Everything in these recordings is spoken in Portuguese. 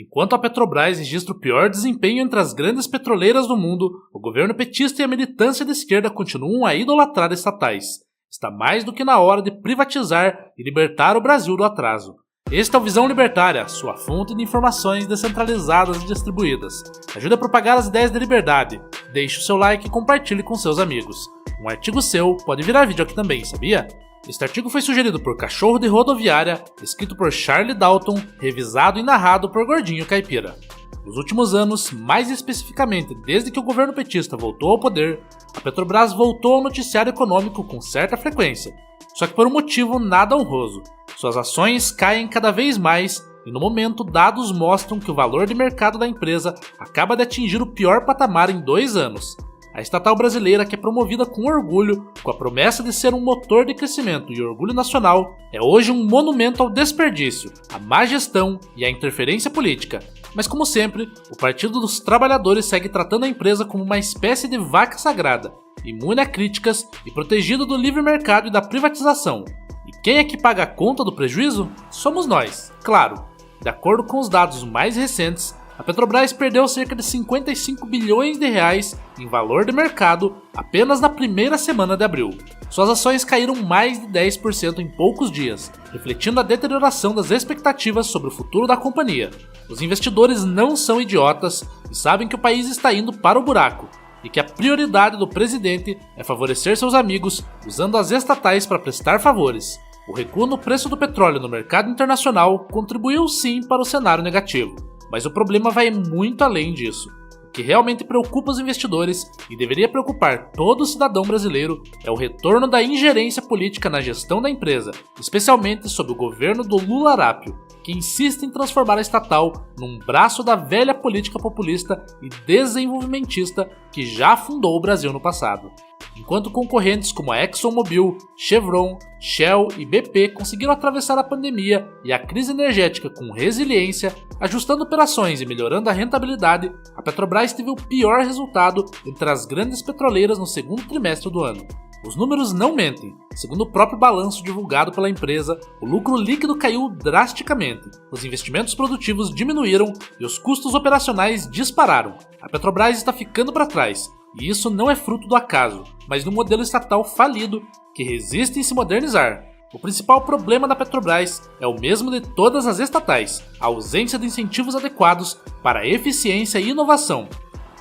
Enquanto a Petrobras registra o pior desempenho entre as grandes petroleiras do mundo, o governo petista e a militância de esquerda continuam a idolatrar estatais. Está mais do que na hora de privatizar e libertar o Brasil do atraso. Este é o Visão Libertária, sua fonte de informações descentralizadas e distribuídas. Ajude a propagar as ideias de liberdade. Deixe o seu like e compartilhe com seus amigos. Um artigo seu pode virar vídeo aqui também, sabia? Este artigo foi sugerido por Cachorro de Rodoviária, escrito por Charlie Dalton, revisado e narrado por Gordinho Caipira. Nos últimos anos, mais especificamente desde que o governo petista voltou ao poder, a Petrobras voltou ao noticiário econômico com certa frequência, só que por um motivo nada honroso. Suas ações caem cada vez mais e no momento dados mostram que o valor de mercado da empresa acaba de atingir o pior patamar em 2 anos. A estatal brasileira, que é promovida com orgulho, com a promessa de ser um motor de crescimento e orgulho nacional, é hoje um monumento ao desperdício, à má gestão e à interferência política. Mas como sempre, o Partido dos Trabalhadores segue tratando a empresa como uma espécie de vaca sagrada, imune a críticas e protegido do livre mercado e da privatização. E quem é que paga a conta do prejuízo? Somos nós, claro. De acordo com os dados mais recentes, a Petrobras perdeu cerca de 55 bilhões de reais em valor de mercado apenas na primeira semana de abril. Suas ações caíram mais de 10% em poucos dias, refletindo a deterioração das expectativas sobre o futuro da companhia. Os investidores não são idiotas e sabem que o país está indo para o buraco e que a prioridade do presidente é favorecer seus amigos usando as estatais para prestar favores. O recuo no preço do petróleo no mercado internacional contribuiu sim para o cenário negativo. Mas o problema vai muito além disso. O que realmente preocupa os investidores e deveria preocupar todo cidadão brasileiro é o retorno da ingerência política na gestão da empresa, especialmente sob o governo do Lula Arápio, que insiste em transformar a estatal num braço da velha política populista e desenvolvimentista que já afundou o Brasil no passado. Enquanto concorrentes como a ExxonMobil, Chevron, Shell e BP conseguiram atravessar a pandemia e a crise energética com resiliência, ajustando operações e melhorando a rentabilidade, a Petrobras teve o pior resultado entre as grandes petroleiras no segundo trimestre do ano. Os números não mentem. Segundo o próprio balanço divulgado pela empresa, o lucro líquido caiu drasticamente, os investimentos produtivos diminuíram e os custos operacionais dispararam. A Petrobras está ficando para trás. E isso não é fruto do acaso, mas de um modelo estatal falido que resiste em se modernizar. O principal problema da Petrobras é o mesmo de todas as estatais, a ausência de incentivos adequados para eficiência e inovação.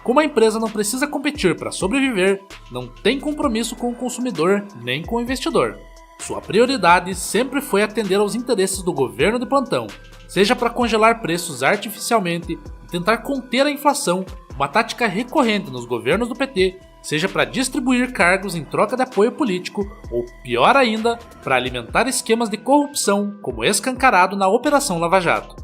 Como a empresa não precisa competir para sobreviver, não tem compromisso com o consumidor nem com o investidor. Sua prioridade sempre foi atender aos interesses do governo de plantão, seja para congelar preços artificialmente e tentar conter a inflação, uma tática recorrente nos governos do PT, seja para distribuir cargos em troca de apoio político ou, pior ainda, para alimentar esquemas de corrupção, como escancarado na Operação Lava Jato.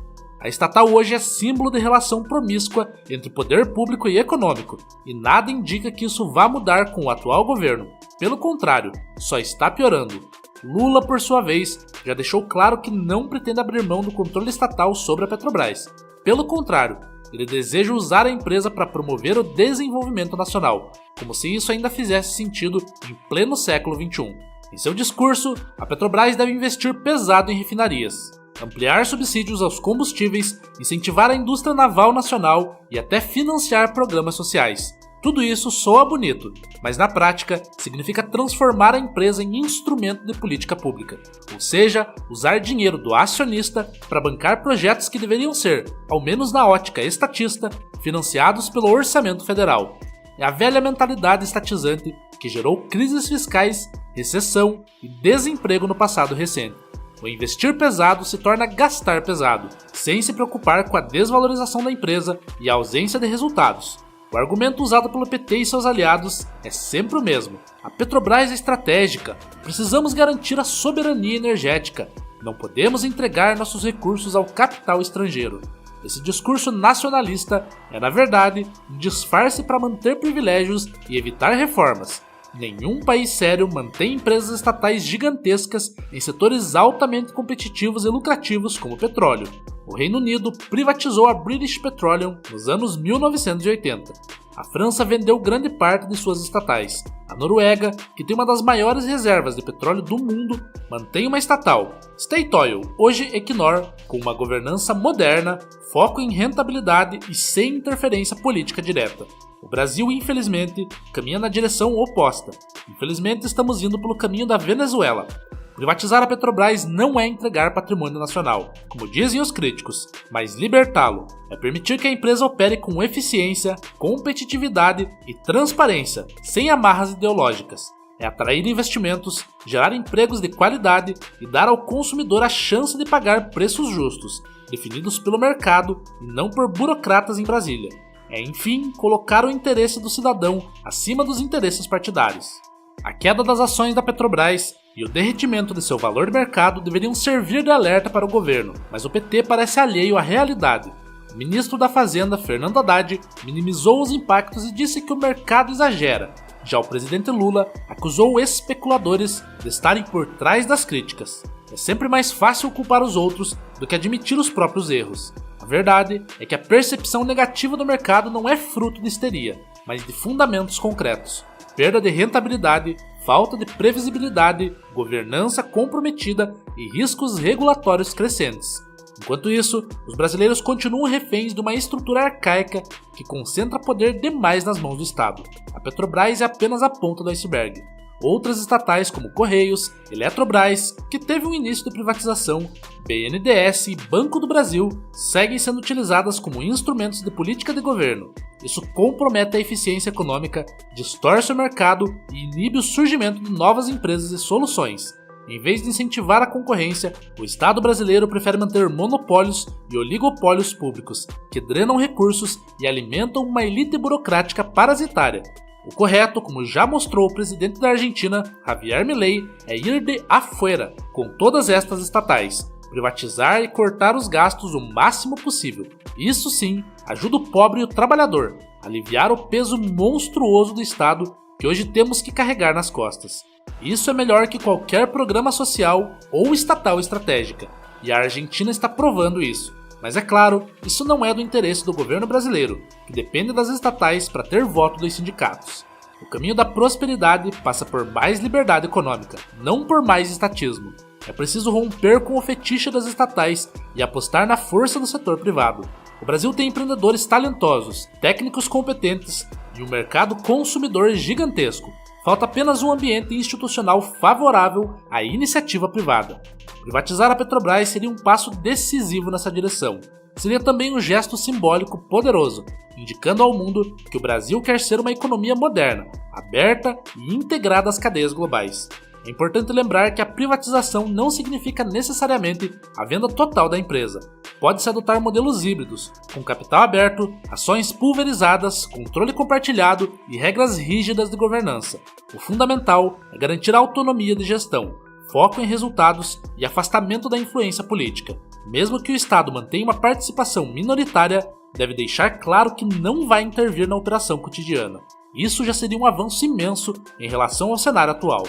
A estatal hoje é símbolo de relação promíscua entre poder público e econômico, e nada indica que isso vá mudar com o atual governo. Pelo contrário, só está piorando. Lula, por sua vez, já deixou claro que não pretende abrir mão do controle estatal sobre a Petrobras. Pelo contrário, ele deseja usar a empresa para promover o desenvolvimento nacional, como se isso ainda fizesse sentido em pleno século XXI. Em seu discurso, a Petrobras deve investir pesado em refinarias, ampliar subsídios aos combustíveis, incentivar a indústria naval nacional e até financiar programas sociais. Tudo isso soa bonito, mas na prática significa transformar a empresa em instrumento de política pública, ou seja, usar dinheiro do acionista para bancar projetos que deveriam ser, ao menos na ótica estatista, financiados pelo orçamento federal. É a velha mentalidade estatizante que gerou crises fiscais, recessão e desemprego no passado recente. O investir pesado se torna gastar pesado, sem se preocupar com a desvalorização da empresa e a ausência de resultados. O argumento usado pelo PT e seus aliados é sempre o mesmo. A Petrobras é estratégica, precisamos garantir a soberania energética, não podemos entregar nossos recursos ao capital estrangeiro. Esse discurso nacionalista é, na verdade, um disfarce para manter privilégios e evitar reformas. Nenhum país sério mantém empresas estatais gigantescas em setores altamente competitivos e lucrativos como o petróleo. O Reino Unido privatizou a British Petroleum nos anos 1980. A França vendeu grande parte de suas estatais. A Noruega, que tem uma das maiores reservas de petróleo do mundo, mantém uma estatal, Statoil, hoje Equinor, com uma governança moderna, foco em rentabilidade e sem interferência política direta. O Brasil, infelizmente, caminha na direção oposta. Infelizmente, estamos indo pelo caminho da Venezuela. Privatizar a Petrobras não é entregar patrimônio nacional, como dizem os críticos, mas libertá-lo é permitir que a empresa opere com eficiência, competitividade e transparência, sem amarras ideológicas. É atrair investimentos, gerar empregos de qualidade e dar ao consumidor a chance de pagar preços justos, definidos pelo mercado e não por burocratas em Brasília. É, enfim, colocar o interesse do cidadão acima dos interesses partidários. A queda das ações da Petrobras e o derretimento de seu valor de mercado deveriam servir de alerta para o governo, mas o PT parece alheio à realidade. O ministro da Fazenda, Fernando Haddad, minimizou os impactos e disse que o mercado exagera. Já o presidente Lula acusou especuladores de estarem por trás das críticas. É sempre mais fácil culpar os outros do que admitir os próprios erros. A verdade é que a percepção negativa do mercado não é fruto de histeria, mas de fundamentos concretos. Perda de rentabilidade, falta de previsibilidade, governança comprometida e riscos regulatórios crescentes. Enquanto isso, os brasileiros continuam reféns de uma estrutura arcaica que concentra poder demais nas mãos do Estado. A Petrobras é apenas a ponta do iceberg. Outras estatais como Correios, Eletrobras, que teve um início de privatização, BNDES e Banco do Brasil, seguem sendo utilizadas como instrumentos de política de governo. Isso compromete a eficiência econômica, distorce o mercado e inibe o surgimento de novas empresas e soluções. Em vez de incentivar a concorrência, o Estado brasileiro prefere manter monopólios e oligopólios públicos, que drenam recursos e alimentam uma elite burocrática parasitária. O correto, como já mostrou o presidente da Argentina, Javier Milei, é ir de afuera com todas estas estatais, privatizar e cortar os gastos o máximo possível. Isso sim, ajuda o pobre e o trabalhador, a aliviar o peso monstruoso do Estado que hoje temos que carregar nas costas. Isso é melhor que qualquer programa social ou estatal estratégica, e a Argentina está provando isso. Mas é claro, isso não é do interesse do governo brasileiro, que depende das estatais para ter voto dos sindicatos. O caminho da prosperidade passa por mais liberdade econômica, não por mais estatismo. É preciso romper com o fetiche das estatais e apostar na força do setor privado. O Brasil tem empreendedores talentosos, técnicos competentes e um mercado consumidor gigantesco. Falta apenas um ambiente institucional favorável à iniciativa privada. Privatizar a Petrobras seria um passo decisivo nessa direção. Seria também um gesto simbólico poderoso, indicando ao mundo que o Brasil quer ser uma economia moderna, aberta e integrada às cadeias globais. É importante lembrar que a privatização não significa necessariamente a venda total da empresa. Pode-se adotar modelos híbridos, com capital aberto, ações pulverizadas, controle compartilhado e regras rígidas de governança. O fundamental é garantir a autonomia de gestão, foco em resultados e afastamento da influência política. Mesmo que o Estado mantenha uma participação minoritária, deve deixar claro que não vai intervir na operação cotidiana. Isso já seria um avanço imenso em relação ao cenário atual.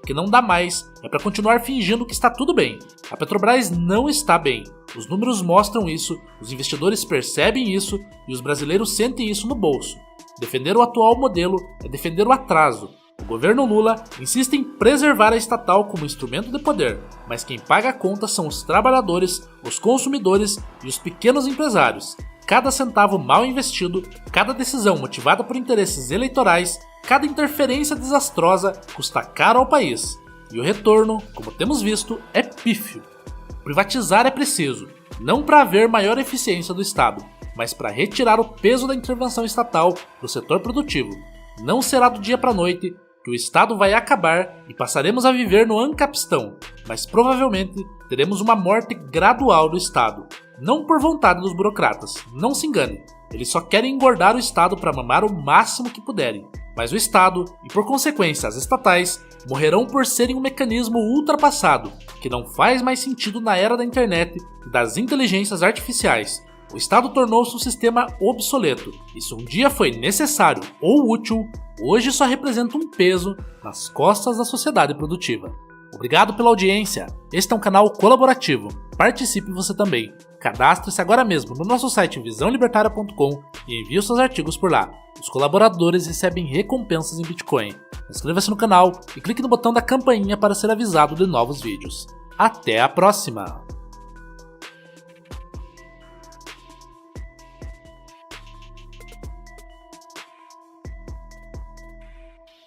O que não dá mais é para continuar fingindo que está tudo bem. A Petrobras não está bem. Os números mostram isso, os investidores percebem isso e os brasileiros sentem isso no bolso. Defender o atual modelo é defender o atraso. O governo Lula insiste em preservar a estatal como instrumento de poder, mas quem paga a conta são os trabalhadores, os consumidores e os pequenos empresários. Cada centavo mal investido, cada decisão motivada por interesses eleitorais, cada interferência desastrosa custa caro ao país. E o retorno, como temos visto, é pífio. Privatizar é preciso, não para haver maior eficiência do Estado, mas para retirar o peso da intervenção estatal do setor produtivo. Não será do dia para a noite que o Estado vai acabar e passaremos a viver no Ancapistão, mas provavelmente teremos uma morte gradual do Estado. Não por vontade dos burocratas, não se engane, eles só querem engordar o Estado para mamar o máximo que puderem. Mas o Estado, e por consequência as estatais, morrerão por serem um mecanismo ultrapassado, que não faz mais sentido na era da internet e das inteligências artificiais. O Estado tornou-se um sistema obsoleto. Isso um dia foi necessário ou útil, hoje só representa um peso nas costas da sociedade produtiva. Obrigado pela audiência. Este é um canal colaborativo. Participe você também. Cadastre-se agora mesmo no nosso site visãolibertaria.com e envie os seus artigos por lá. Os colaboradores recebem recompensas em Bitcoin. Inscreva-se no canal e clique no botão da campainha para ser avisado de novos vídeos. Até a próxima!